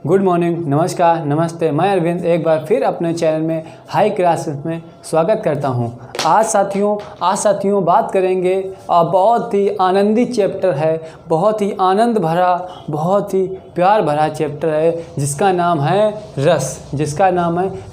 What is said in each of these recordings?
Good morning, नमस्कार, नमस्ते। मैं अरविंद एक बार फिर अपने चैनल में हाई क्लासेस में स्वागत करता हूं। आज साथियों बात करेंगे और बहुत ही आनंदित चैप्टर है, बहुत ही आनंद भरा, बहुत ही प्यार भरा चैप्टर है जिसका नाम है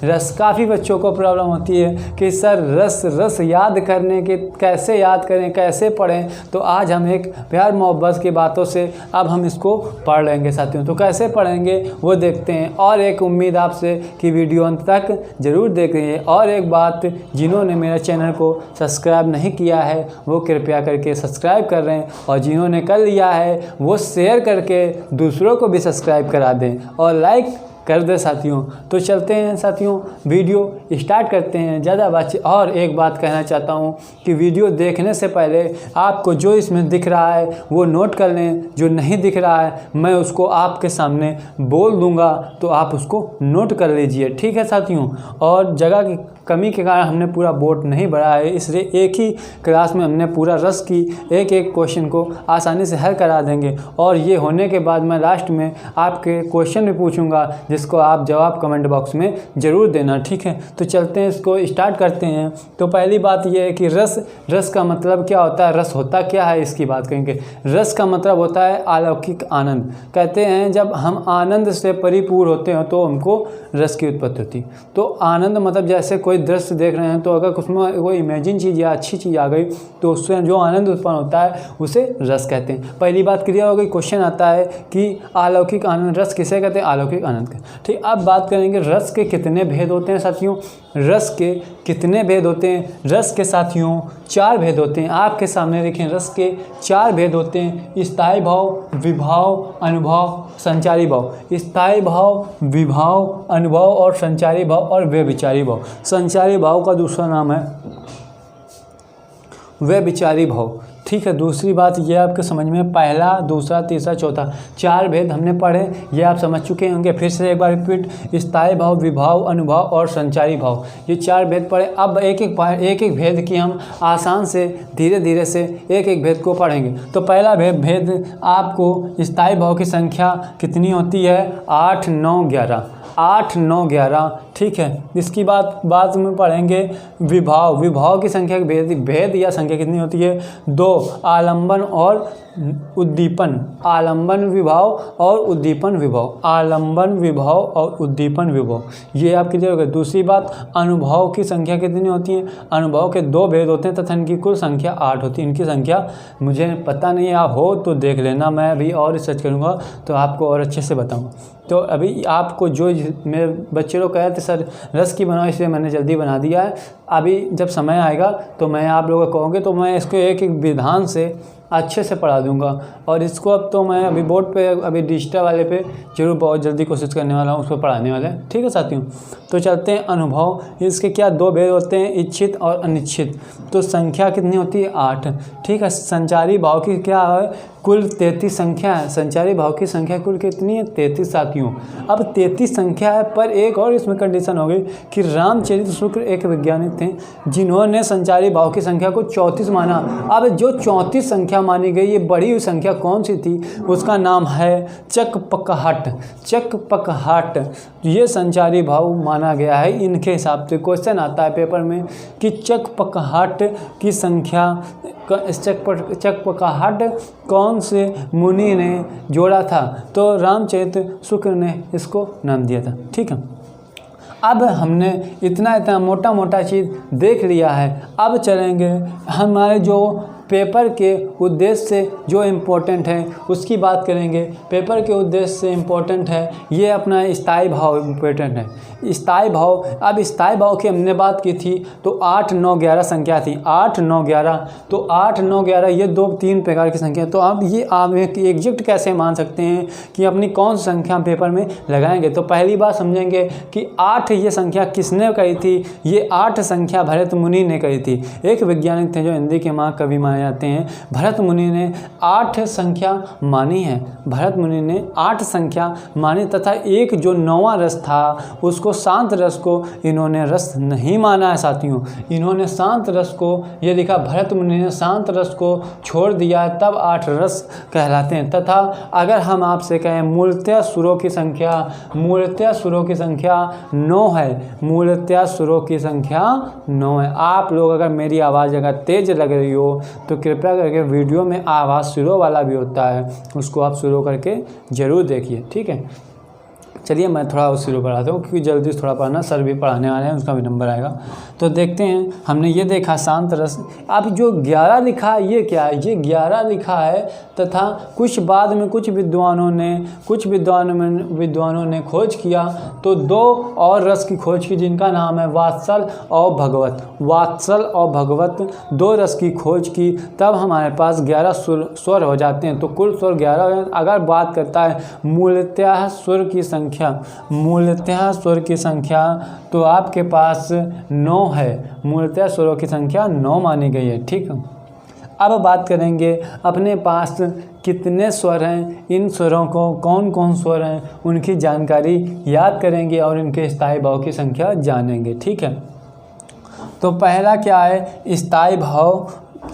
रस। काफ़ी बच्चों को प्रॉब्लम होती है कि सर रस याद करने के कैसे याद करें, कैसे पढ़ें। तो आज हम एक प्यार मोहब्बत की बातों से अब हम इसको पढ़ लेंगे साथियों। तो कैसे पढ़ेंगे वो देखते हैं, और एक उम्मीद आपसे कि वीडियो अंत तक ज़रूर देखेंगे। और एक बात, जिन्होंने मेरे चैनल को सब्सक्राइब नहीं किया है वो कृपया करके सब्सक्राइब कर रहे हैं, और जिन्होंने कर लिया है वो शेयर करके दूसरों को भी सब्सक्राइब करा दें और लाइक कर दे साथियों। तो चलते हैं साथियों, वीडियो स्टार्ट करते हैं। ज़्यादा बात, और एक बात कहना चाहता हूं कि वीडियो देखने से पहले आपको जो इसमें दिख रहा है वो नोट कर लें, जो नहीं दिख रहा है मैं उसको आपके सामने बोल दूंगा तो आप उसको नोट कर लीजिए, ठीक है साथियों। और जगह की कमी के कारण हमने पूरा बोर्ड नहीं बढ़ा है, इसलिए एक ही क्लास में हमने पूरा रस की एक क्वेश्चन को आसानी से हल करा देंगे। और ये होने के बाद मैं लास्ट में आपके क्वेश्चन भी पूछूंगा जिसको आप जवाब कमेंट बॉक्स में ज़रूर देना, ठीक है। तो चलते हैं, इसको स्टार्ट करते हैं। तो पहली बात यह है कि रस का मतलब क्या होता है, रस होता क्या है इसकी बात करेंगे। रस का मतलब होता है अलौकिक आनंद। कहते हैं जब हम आनंद से परिपूर्ण होते हैं तो हमको रस की उत्पत्ति होती है। तो आनंद मतलब जैसे कोई दृश्य देख रहे हैं तो अगर उसमें कोई इमेजिन चीज़ या अच्छी चीज़ आ गई तो उससे जो आनंद उत्पन्न होता है उसे रस कहते हैं। पहली बात क्लियर हो गई। क्वेश्चन आता है कि अलौकिक आनंद, रस किसे कहते हैं, अलौकिक आनंद के, ठीक। अब बात करेंगे रस के कितने भेद होते हैं साथियों। रस के कितने भेद होते हैं? रस के साथियों 4 भेद होते हैं। आपके सामने देखें, रस के 4 भेद होते हैं। स्थायी भाव, विभाव, अनुभव, संचारी भाव। स्थायी भाव, विभाव, अनुभव और संचारी भाव और व्यभिचारी भाव। संचारी भाव का दूसरा नाम है व्यभिचारी भाव, ठीक है। दूसरी बात ये आपके समझ में, पहला, दूसरा, तीसरा, चौथा 4 भेद हमने पढ़े, ये आप समझ चुके होंगे। फिर से एक बार रिपीट, स्थायी भाव, विभाव, अनुभव और संचारी भाव, ये 4 भेद पढ़े। अब एक एक भेद की हम आसान से धीरे धीरे से एक भेद को पढ़ेंगे। तो पहला भेद आपको स्थायी भाव की संख्या कितनी होती है? 8, 9, 11। 8, 9, 11, ठीक है। इसकी बात में पढ़ेंगे विभाव की संख्या, भेद या संख्या कितनी होती है? 2। आलंबन और उद्दीपन, आलंबन विभाव और उद्दीपन विभाव, आलंबन विभाव और उद्दीपन विभाव, ये आप क्लियर हो गए। दूसरी बात, अनुभव की संख्या कितनी होती है? अनुभव के 2 भेद होते हैं तथा इनकी कुल संख्या 8 होती है। इनकी संख्या मुझे पता नहीं है, आप हो तो देख लेना, मैं अभी और रिसर्च करूँगा तो आपको और अच्छे से बताऊँगा। तो अभी आपको जो मेरे बच्चे लोग कहे थे सर रस की बनाओ, इसलिए मैंने जल्दी बना दिया है। अभी जब समय आएगा तो मैं आप लोगों को कहूँगे तो मैं इसको एक विधान से अच्छे से पढ़ा दूंगा। और इसको अब तो मैं अभी बोर्ड पे, अभी डिजिटल वाले पे जरूर बहुत जल्दी कोशिश करने वाला हूँ, उसको पढ़ाने वाला है, ठीक है साथियों। तो चलते हैं अनुभव। इसके क्या 2 भेद होते हैं, इच्छित और अनिच्छित। तो संख्या कितनी होती है? 8, ठीक है। संचारी भाव की क्या है? कुल 33 संख्या है। संचारी भाव की संख्या कुल कितनी है? 33 साथियों। अब 33 संख्या है, पर एक और इसमें कंडीशन हो गई कि रामचरित शुक्ल एक वैज्ञानिक थे जिन्होंने संचारी भाव की संख्या को 34 माना। अब जो 34 संख्या मानी गई, ये बड़ी हुई संख्या कौन सी थी? उसका नाम है चकपकहट। ये संचारी भाव माना गया है इनके हिसाब से। क्वेश्चन आता है पेपर में कि चकपकहट की संख्या, चकपकहट कौन से मुनि ने जोड़ा था? तो रामचरित शुक्ल ने इसको नाम दिया था, ठीक है। अब हमने इतना मोटा चीज़ देख लिया है। अब चलेंगे हमारे जो पेपर के उद्देश्य से जो इम्पोर्टेंट है उसकी बात करेंगे। पेपर के उद्देश्य से इम्पोर्टेंट है ये अपना स्थायी भाव इम्पोर्टेंट है। स्थायी भाव, अब स्थायी भाव की हमने बात की थी तो 8, 9, 11 संख्या थी। 8, 9, 11, तो 8, 9, 11 ये 2-3 प्रकार की संख्या। तो अब ये आप एग्जैक्ट कैसे मान सकते हैं कि अपनी कौन सी संख्या पेपर में लगाएंगे। तो पहली बात समझेंगे कि 8 ये संख्या किसने कही थी? ये 8 संख्या भरत मुनि ने कही थी। एक वैज्ञानिक थे जो हिंदी के महाकवि माने जाते हैं। भरत मुनि ने 8 संख्या मानी है, भरत मुनि ने 8 संख्या मानी तथा एक जो 9वां रस था उसको शांत रस को इन्होंने रस नहीं माना है साथियों। इन्होंने शांत रस को, ये लिखा भरत मुनि ने शांत रस को छोड़ दिया है, तब 8 रस कहलाते हैं। तथा अगर हम आपसे कहें मूलतः सुरों की संख्या, मूलतः सुरों की संख्या 9 है, मूलतः सुरों की संख्या 9 है। आप लोग अगर मेरी आवाज़ अगर तेज़ लग रही हो तो कृपया करके वीडियो में आवाज़ सुरों वाला भी होता है, उसको आप शुरू करके ज़रूर देखिए, ठीक है। चलिए मैं थोड़ा शुरू बढ़ाता हूँ क्योंकि जल्दी से थोड़ा पढ़ना, सर भी पढ़ाने वाले हैं, उसका भी नंबर आएगा। तो देखते हैं, हमने ये देखा शांत रस। अब जो 11 लिखा है ये क्या है? ये 11 लिखा है तथा कुछ बाद में कुछ विद्वानों ने खोज किया तो 2 और रस की खोज की जिनका नाम है वात्सल और भगवत। वात्सल और भगवत 2 रस की खोज की, तब हमारे पास 11 स्वर हो जाते हैं। तो कुल स्वर 11 हो जाते हैं। अगर बात करता है मूलतः स्वर की संख्या, मूलतः स्वर की संख्या तो आपके पास 9 है, मूलतः स्वरों की संख्या 9 मानी गई है, ठीक है। अब बात करेंगे अपने पास कितने स्वर हैं, इन स्वरों को कौन कौन स्वर हैं उनकी जानकारी याद करेंगे और इनके स्थायी भाव की संख्या जानेंगे, ठीक है। तो पहला क्या है? स्थायी भाव।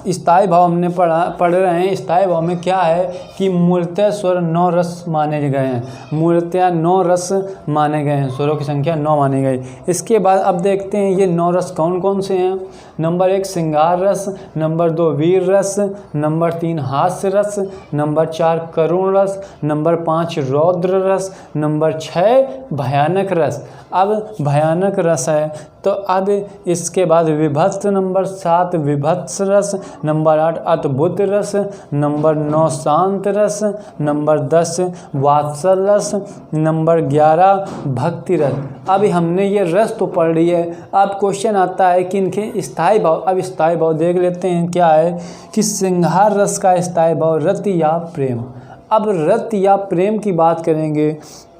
स्थायी भाव हमने पढ़ रहे हैं। स्थायी भाव में क्या है कि मूलतः स्वर 9 रस माने गए हैं, मूलतः 9 रस माने गए हैं, स्वरों की संख्या 9 मानी गई। इसके बाद अब देखते हैं ये 9 रस कौन कौन से हैं। नंबर 1 श्रृंगार रस, नंबर 2 वीर रस, नंबर 3 हास्य रस, नंबर 4 करुण रस, नंबर 5 रौद्र रस, नंबर 6 भयानक रस। अब भयानक रस है तो अब इसके बाद विभत्स, नंबर 7 विभत्स रस, नंबर 8 अद्भुत रस, नंबर 9 शांत रस, नंबर 10 वात्सल रस, नंबर 11 भक्ति रस। अभी हमने ये रस तो पढ़ ली है। अब क्वेश्चन आता है कि इनके स्थायी भाव। अब स्थायी भाव देख लेते हैं क्या है कि श्रृंगार रस का स्थायी भाव रति या प्रेम। अब रति या प्रेम की बात करेंगे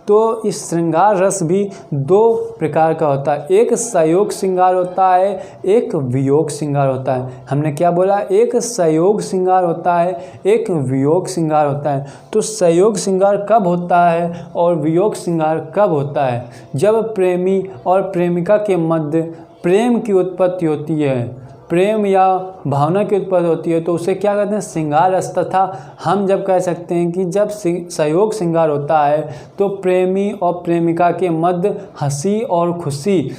तो इस श्रृंगार रस भी 2 प्रकार का होता है। एक संयोग श्रृंगार होता है, एक वियोग श्रृंगार होता है। हमने क्या बोला? एक संयोग श्रृंगार होता है, एक वियोग श्रृंगार होता है। तो संयोग श्रृंगार कब होता है और वियोग श्रृंगार कब होता है? जब प्रेमी और प्रेमिका के मध्य प्रेम की उत्पत्ति होती है, प्रेम या भावना की उत्पत्ति होती है तो उसे क्या कहते हैं? श्रृंगार रस। तथा हम जब कह सकते हैं कि जब संयोग श्रृंगार होता है तो प्रेमी और प्रेमिका के मध्य हंसी और खुशी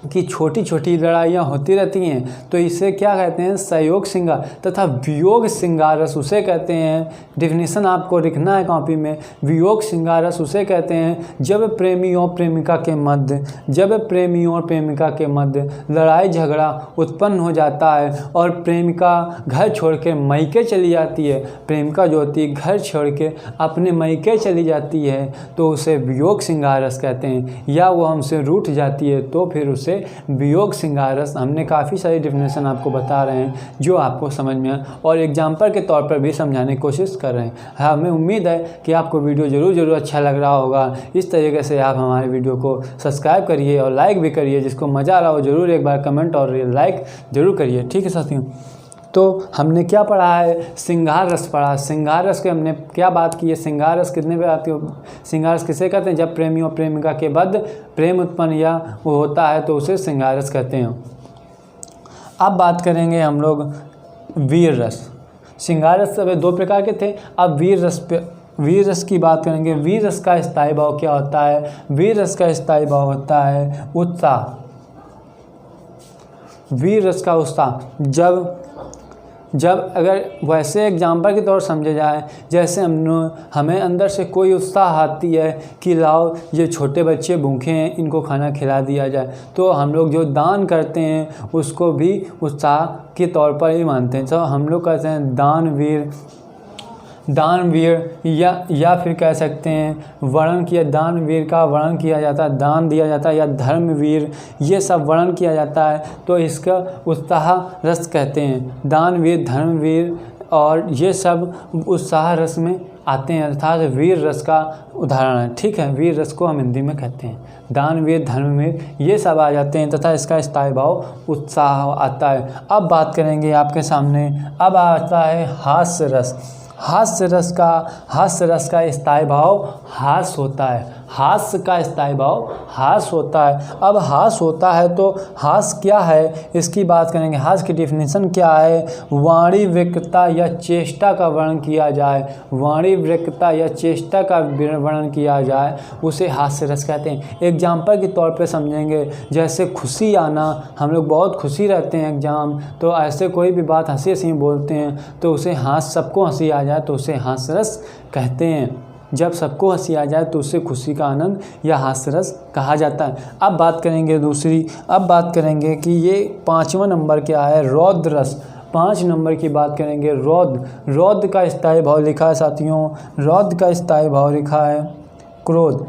की छोटी छोटी लड़ाइयाँ होती रहती हैं तो इसे क्या कहते हैं? संयोग श्रृंगार। तथा वियोग श्रृंगार रस उसे कहते हैं, डेफिनेशन आपको लिखना है कॉपी में, वियोग श्रृंगार रस उसे कहते हैं जब प्रेमी और प्रेमिका के मध्य लड़ाई झगड़ा उत्पन्न हो जाता है और प्रेमिका घर छोड़ के मैके चली जाती है, प्रेमिका जो होती है घर छोड़ के अपने मैके चली जाती है तो उसे वियोग श्रृंगार रस कहते हैं। या वो हमसे रूठ जाती है तो फिर उसे वियोग श्रृंगार रस। हमने काफ़ी सारी डेफिनेशन आपको बता रहे हैं जो आपको समझ में आए और एग्जाम्पल के तौर पर भी समझाने की कोशिश कर रहे हैं। हमें उम्मीद है कि आपको वीडियो ज़रूर अच्छा लग रहा होगा। इस तरीके से आप हमारे वीडियो को सब्सक्राइब करिए और लाइक भी करिए। जिसको मज़ा आ रहा हो ज़रूर एक बार कमेंट और लाइक ज़रूर करिए, ठीक है साथियों। तो हमने क्या पढ़ा है? श्रृंगार रस पढ़ा। श्रृंगार रस के हमने क्या बात की है? श्रृंगार रस कितने पे आती हो? श्रृंगार रस किसे कहते हैं? जब प्रेमी और प्रेमिका के मध्य प्रेम उत्पन्न या वो होता है तो उसे श्रृंगार रस कहते हैं। अब बात करेंगे हम लोग वीर रस। श्रृंगार रस 2 प्रकार के थे। अब वीर रस की बात करेंगे। वीर रस का स्थायी भाव क्या होता है? वीर रस का स्थायी भाव होता है उत्साह। वीर रस का उत्साह जब अगर वैसे एग्जाम्पल के तौर समझे जाए, जैसे हमें अंदर से कोई उत्साह आती है कि लाओ ये छोटे बच्चे भूखे हैं इनको खाना खिला दिया जाए, तो हम लोग जो दान करते हैं उसको भी उत्साह के तौर पर ही मानते हैं। तो हम लोग कहते हैं दानवीर या फिर कह सकते हैं दानवीर का वर्णन किया जाता है, दान दिया जाता है, या धर्मवीर, ये सब वर्णन किया जाता है तो इसका उत्साह रस कहते हैं। दानवीर, धर्मवीर और ये सब उत्साह रस में आते हैं, अर्थात वीर रस का उदाहरण है। ठीक है, वीर रस को हम हिंदी में कहते हैं। दानवीर, धर्मवीर, ये सब आ जाते हैं तथा इसका स्थायी भाव उत्साह आता है। अब बात करेंगे आपके सामने, अब आता है हास्य रस। हास्य रस का स्थायी भाव हास होता है। हास्य का स्थायी भाव हास होता है। अब हास होता है तो हास क्या है, इसकी बात करेंगे। हास की डिफिनीशन क्या है? वाणी वक्रता या चेष्टा का वर्णन किया जाए, वाणी वक्रता या चेष्टा का वर्णन किया जाए, उसे हास्य रस कहते हैं। एग्जाम्पल के तौर पे समझेंगे, जैसे खुशी आना, हम लोग बहुत खुशी रहते हैं एग्जाम, तो ऐसे कोई भी बात हंसी हंसी बोलते हैं तो उसे सबको हंसी आ जाए तो उसे हास्य रस कहते हैं। जब सबको हंसी आ जाए तो उससे खुशी का आनंद या हास्य रस कहा जाता है। अब बात करेंगे दूसरी, अब बात करेंगे कि ये 5वां नंबर क्या है, रौद्र रस। 5 नंबर की बात करेंगे, रौद्र का स्थायी भाव लिखा है साथियों, रौद्र का स्थायी भाव लिखा है क्रोध।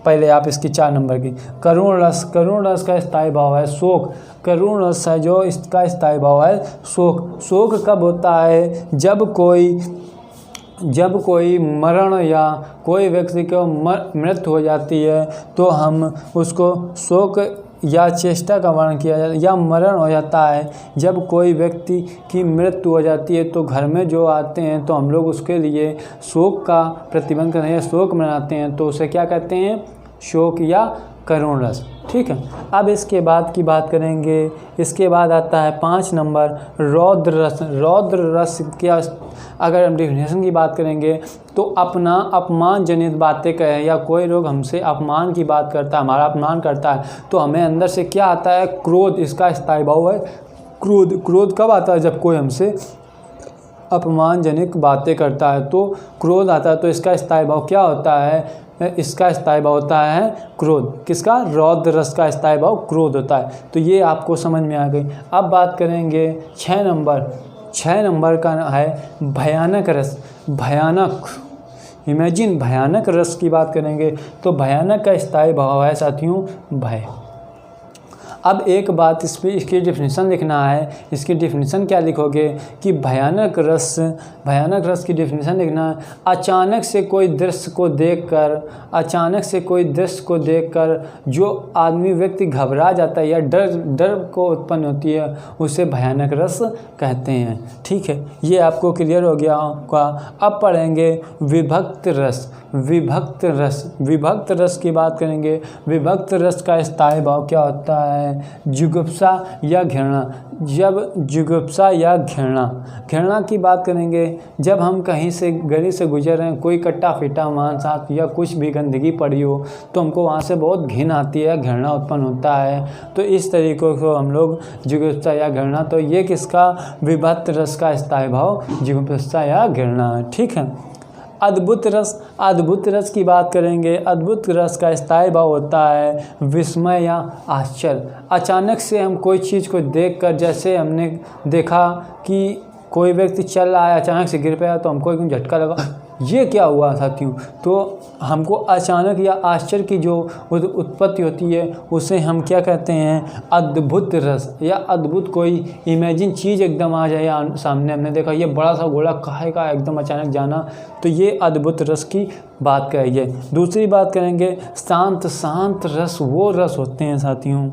पहले आप इसकी 4 नंबर की। करुण रस का स्थायी भाव है शोक। करुण रस है जो इसका स्थायी भाव है शोक। शोक कब होता है? जब कोई मरण या कोई व्यक्ति को मृत्यु हो जाती है तो हम उसको शोक या चेष्टा का वर्णन किया जाता है। या मरण हो जाता है, जब कोई व्यक्ति की मृत्यु हो जाती है तो घर में जो आते हैं तो हम लोग उसके लिए शोक का प्रतिबंध करते हैं, शोक मनाते हैं, तो उसे क्या कहते हैं? शोक या करुण रस। ठीक है, अब इसके बाद की बात करेंगे। इसके बाद आता है 5 नंबर रौद्र रस। रौद्र रस क्या, अगर हम डिफिनेशन की बात करेंगे तो अपना अपमान जनित बातें कहें, या कोई लोग हमसे अपमान की बात करता है, हमारा अपमान करता है, तो हमें अंदर से क्या आता है? क्रोध। इसका स्थायी भाव है क्रोध। क्रोध कब आता है? जब कोई हमसे अपमानजनक बातें करता है तो क्रोध आता है। तो इसका स्थायी भाव क्या होता है? इसका स्थायी भाव होता है क्रोध। किसका? रौद्र रस का स्थायी भाव क्रोध होता है। तो ये आपको समझ में आ गई। अब बात करेंगे 6 नंबर का है भयानक रस। भयानक, इमेजिन, भयानक रस की बात करेंगे तो भयानक का स्थायी भाव है साथियों भय। अब एक बात इस पर, इसकी डिफिनीशन लिखना है। इसकी डिफिनीशन क्या लिखोगे कि भयानक रस की डिफिनीशन लिखना है, अचानक से कोई दृश्य को देखकर जो आदमी व्यक्ति घबरा जाता है या डर को उत्पन्न होती है, उसे भयानक रस कहते हैं। ठीक है, ये आपको क्लियर हो गया होगा। अब पढ़ेंगे विभक्त रस की बात करेंगे। विभक्त रस का स्थायी भाव क्या होता है? जुगुप्सा या घृणा। जब जुगुप्सा या घृणा की बात करेंगे, जब हम कहीं से गली से गुजर रहे हैं, कोई कट्टा फीटा मांस हाथ या कुछ भी गंदगी पड़ी हो तो हमको वहाँ से बहुत घिन आती है, घृणा उत्पन्न होता है। तो इस तरीक़े को हम लोग जुगुप्सा या घृणा, तो ये किसका? विभक्त रस का स्थायी भाव जुगुप्सा या घृणा। ठीक है, अद्भुत रस की बात करेंगे। अद्भुत रस का स्थायी भाव होता है विस्मय या आश्चर्य। अचानक से हम कोई चीज़ को देखकर, जैसे हमने देखा कि कोई व्यक्ति चल रहा है, अचानक से गिर पाया तो हमको एकदम झटका लगा, ये क्या हुआ साथियों? तो हमको अचानक या आश्चर्य की जो उत्पत्ति होती है उसे हम क्या कहते हैं? अद्भुत रस। या अद्भुत कोई इमेजिन चीज़ एकदम आ जाए सामने, हमने देखा ये बड़ा सा गोला काहे का एकदम अचानक जाना, तो ये अद्भुत रस की बात करेंगे। दूसरी बात करेंगे शांत रस। वो रस होते हैं साथियों,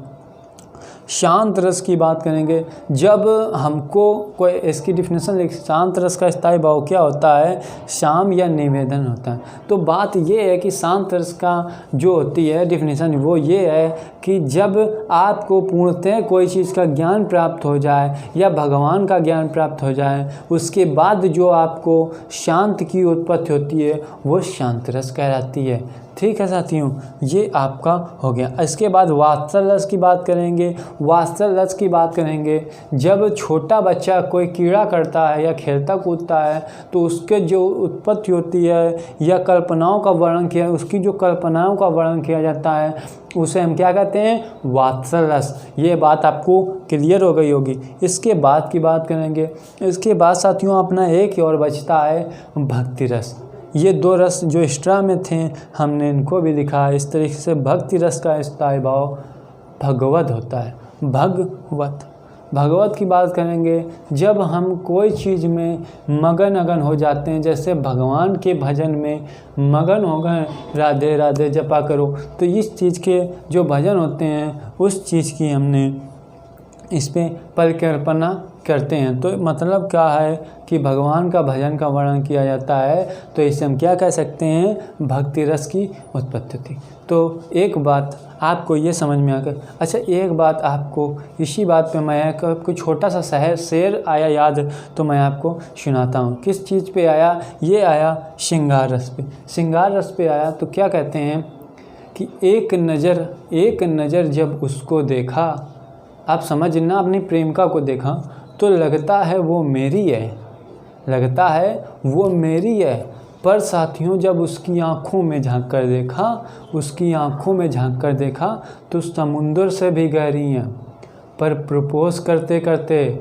शांत रस की बात करेंगे। जब हमको कोई, इसकी डिफिनेशन लिख, शांत रस का स्थायी भाव क्या होता है? शाम या निवेदन होता है। तो बात ये है कि शांत रस का जो होती है डिफिनेशन वो ये है कि जब आपको पूर्णतः कोई चीज़ का ज्ञान प्राप्त हो जाए या भगवान का ज्ञान प्राप्त हो जाए, उसके बाद जो आपको शांत की उत्पत्ति होती है वो शांत रस कहलाती है। ठीक है साथियों, ये आपका हो गया। इसके बाद वात्सल रस की बात करेंगे। वात्सल रस की बात करेंगे, जब छोटा बच्चा कोई कीड़ा करता है या खेलता कूदता है तो उसके जो उत्पत्ति होती है या कल्पनाओं का वर्णन किया, उसकी जो कल्पनाओं का वर्णन किया जाता है उसे हम क्या कहते हैं? वात्सल रस। ये बात आपको क्लियर हो गई होगी। इसके बाद की बात करेंगे। इसके बाद साथियों अपना एक और बचता है भक्ति रस। ये 2 रस जो एक्स्ट्रा में थे हमने इनको भी लिखा है। इस तरीके से भक्ति रस का स्थायी भाव भगवत होता है। भगवत की बात करेंगे, जब हम कोई चीज़ में मगन हो जाते हैं, जैसे भगवान के भजन में मगन हो गए, राधे राधे जपा करो, तो इस चीज़ के जो भजन होते हैं उस चीज़ की हमने इस पे परिकल्पना करते हैं। तो मतलब क्या है कि भगवान का भजन का वर्णन किया जाता है, तो इसे हम क्या कह सकते हैं, भक्ति रस की उत्पत्ति थी। तो एक बात आपको ये समझ में आ गई। अच्छा, एक बात आपको इसी बात पे मैं आपको छोटा सा शेर आया याद, तो मैं आपको सुनाता हूँ। किस चीज़ पे आया? ये आया श्रृंगार रस पे। श्रृंगार रस पे आया तो क्या कहते हैं कि एक नज़र जब उसको देखा, आप समझना, अपनी प्रेमिका को देखा तो लगता है वो मेरी है, पर साथियों जब उसकी आँखों में झांक कर देखा तो समुंदर से भी गहरी हैं। पर प्रपोज करते करते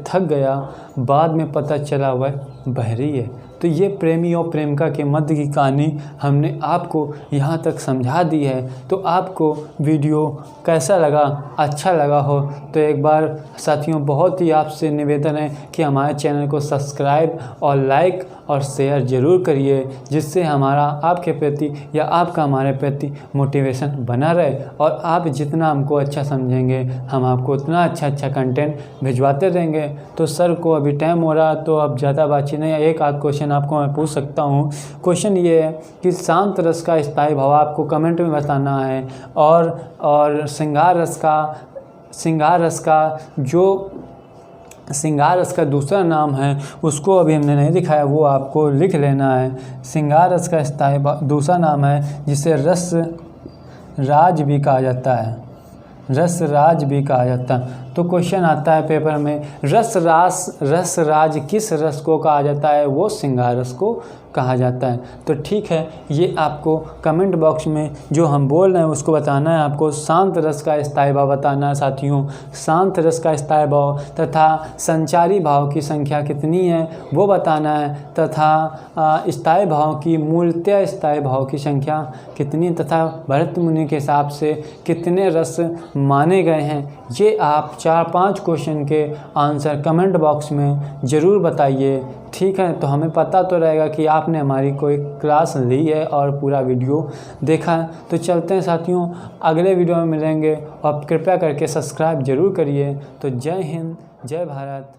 थक गया, बाद में पता चला वह बहरी है। तो ये प्रेमी और प्रेमिका के मध्य की कहानी हमने आपको यहाँ तक समझा दी है। तो आपको वीडियो कैसा लगा? अच्छा लगा हो तो एक बार साथियों बहुत ही आपसे निवेदन है कि हमारे चैनल को सब्सक्राइब और लाइक और शेयर ज़रूर करिए, जिससे हमारा आपके प्रति या आपका हमारे प्रति मोटिवेशन बना रहे। और आप जितना हमको अच्छा समझेंगे, हम आपको उतना अच्छा कंटेंट भिजवाते रहेंगे। तो सर को अभी टाइम हो रहा, तो अब ज़्यादा बातचीत नहीं, एक आध क्वेश्चन आपको मैं पूछ सकता हूँ। क्वेश्चन ये है कि शांत रस का स्थायी भाव आपको कमेंट में बताना है, और श्रृंगार रस का दूसरा नाम है, उसको अभी हमने नहीं दिखाया, वो आपको लिख लेना है। श्रृंगार रस का स्थायी दूसरा नाम है जिसे रस राज भी कहा जाता है। तो क्वेश्चन आता है पेपर में, रस राज किस रस को कहा जाता है? वो श्रृंगार रस को कहा जाता है। तो ठीक है, ये आपको कमेंट बॉक्स में जो हम बोल रहे हैं उसको बताना है। आपको शांत रस का स्थायी भाव बताना है साथियों, शांत रस का स्थायी भाव तथा संचारी भाव की संख्या कितनी है वो बताना है, तथा स्थायी भाव की मूलतः स्थायी भाव की संख्या कितनी, तथा भरत मुनि के हिसाब से कितने रस माने गए हैं। ये आप 4-5 क्वेश्चन के आंसर कमेंट बॉक्स में ज़रूर बताइए। ठीक है, तो हमें पता तो रहेगा कि आपने हमारी कोई क्लास ली है और पूरा वीडियो देखा है। तो चलते हैं साथियों, अगले वीडियो में मिलेंगे, और कृपया करके सब्सक्राइब ज़रूर करिए। तो जय हिंद, जय भारत।